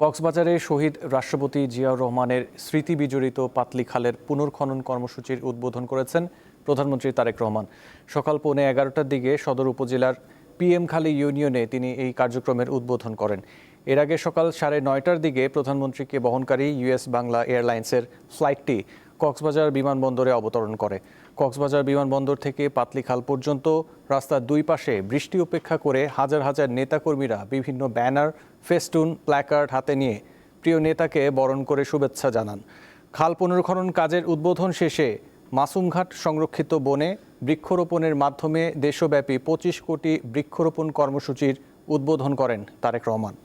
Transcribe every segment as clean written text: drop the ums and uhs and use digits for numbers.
কক্সবাজারে শহীদ রাষ্ট্রপতি জিয়াউর রহমানের স্মৃতি বিজড়িত পাতলি খালের পুনর্খনন কর্মসূচির উদ্বোধন করেছেন প্রধানমন্ত্রী তারেক রহমান। সকাল 11:15টার দিকে সদর উপজেলার পিএমখালী ইউনিয়নে তিনি এই কার্যক্রমের উদ্বোধন করেন। এর আগে সকাল 9:30টার দিকে প্রধানমন্ত্রীকে বহনকারী ইউএস বাংলা এয়ারলাইন্সের ফ্লাইটটি কক্সবাজার বিমানবন্দরে অবতরণ করে। কক্সবাজার বিমানবন্দর থেকে পাতলি খাল পর্যন্ত রাস্তার দুই পাশে বৃষ্টি উপেক্ষা করে হাজার হাজার নেতাকর্মীরা বিভিন্ন ব্যানার, ফেস্টুন, প্ল্যাকার্ড হাতে নিয়ে প্রিয় নেতাকে বরণ করে শুভেচ্ছা জানান। খাল পুনর্খনন কাজের উদ্বোধন শেষে মাসুমঘাট সংরক্ষিত বনে বৃক্ষরোপণের মাধ্যমে দেশব্যাপী 25 কোটি বৃক্ষরোপণ কর্মসূচির উদ্বোধন করেন তারেক রহমান।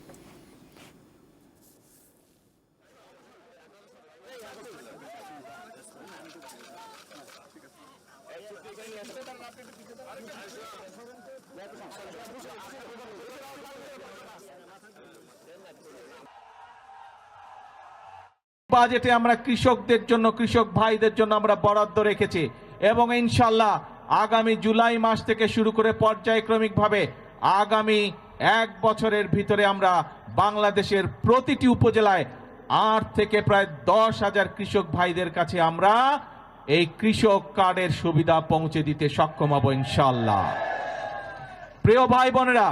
বাজেটে আমরা কৃষকদের জন্য, কৃষক ভাইদের জন্য আমরা বরাদ্দ রেখেছি এবং ইনশাল্লাহ আগামী জুলাই মাস থেকে শুরু করে পর্যায়ক্রমিকভাবে আগামী 1 বছরের ভিতরে আমরা বাংলাদেশের প্রতিটি উপজেলায় 8 থেকে প্রায় 10,000 কৃষক ভাইদের কাছে আমরা এই কৃষক কার্ডের সুবিধা পৌঁছে দিতে সক্ষম হব ইনশাল্লাহ। প্রিয় ভাই বোনেরা,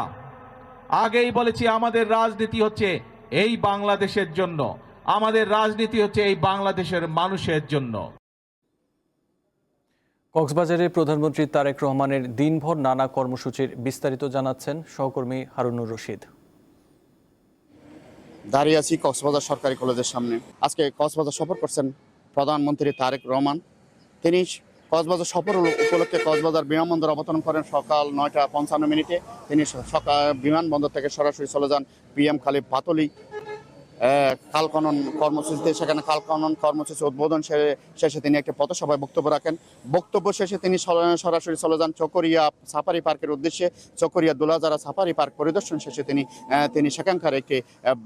আগেই বলেছি আমাদের রাজনীতি হচ্ছে এই বাংলাদেশের জন্য, আমাদের রাজনীতি হচ্ছে এই বাংলাদেশের মানুষের জন্য। কক্সবাজারে প্রধানমন্ত্রী তারেক রহমানের দিনভর নানা কর্মসূচির বিস্তারিত জানাচ্ছেন সহকর্মী হারুনুর রশিদ। দাঁড়িয়ে আছি কক্সবাজার সরকারি কলেজের সামনে। আজকে কক্সবাজার সফর করছেন প্রধানমন্ত্রী তারেক রহমান। তিনি কক্সবাজার সফর উপলক্ষে কক্সবাজার বিমানবন্দর অবতরণ করেন সকাল 9:55 তিনি বিমানবন্দর থেকে সরাসরি চলে যান পিএমখালী পাতলি খাল খনন কর্মসূচিতে। সেখানে খাল খনন কর্মসূচি উদ্বোধন শেষে তিনি একটি পথসভায় বক্তব্য রাখেন। বক্তব্য শেষে তিনি সরাসরি চলে যান চকরিয়া সাফারি পার্কের উদ্দেশ্যে। চকরিয়া দুলাজারা সাফারি পার্ক পরিদর্শন শেষে তিনি সেখানকার একটি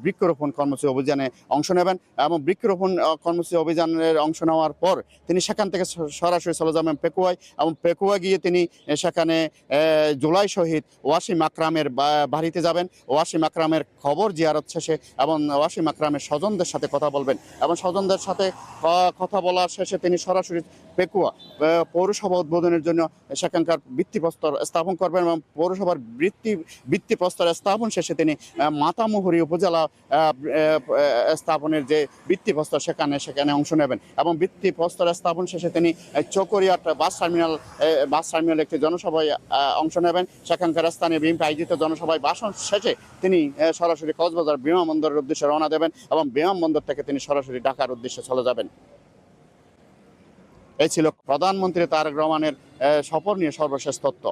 বৃক্ষরোপণ কর্মসূচি অভিযানে অংশ নেবেন এবং বৃক্ষরোপণ কর্মসূচি অভিযানের অংশ নেওয়ার পর তিনি সেখান থেকে সরাসরি চলে যাবেন পেকুয়ায় এবং পেকুয়া গিয়ে তিনি সেখানে জুলাই শহীদ ওয়াসিম আকরামের বাড়িতে যাবেন। ওয়াসিম আকরামের খবর জিয়ারত শেষে এবং ওয়াসিম আকরামের স্বজনদের সাথে কথা বলবেন এবং স্বজনদের সাথে কথা বলার শেষে তিনি সরাসরি পেকুয়া পৌরসভা উদ্বোধনের জন্য সেখানকার ভিত্তিপ্রস্তর স্থাপন করবেন এবং পৌরসভার ভিত্তিপ্রস্তর স্থাপন শেষে তিনি মাতামুহুরী উপজেলা স্থাপনের যে ভিত্তিপ্রস্তর সেখানে অংশ নেবেন এবং ভিত্তিপ্রস্তর স্থাপন শেষে তিনি চকরিয়া বাস টার্মিনাল একটি জনসভায় অংশ নেবেন। সেখানকার স্থানীয় বিএনপি আয়োজিত জনসভায় ভাষণ শেষে তিনি সরাসরি কক্সবাজার বিমানবন্দরের উদ্দেশ্যে রওনা দেবেন এবং বিমানবন্দর থেকে তিনি সরাসরি ঢাকার উদ্দেশ্যে চলে যাবেন। এই ছিল প্রধানমন্ত্রী তারেক রহমানের সফর নিয়ে সর্বশেষ তথ্য।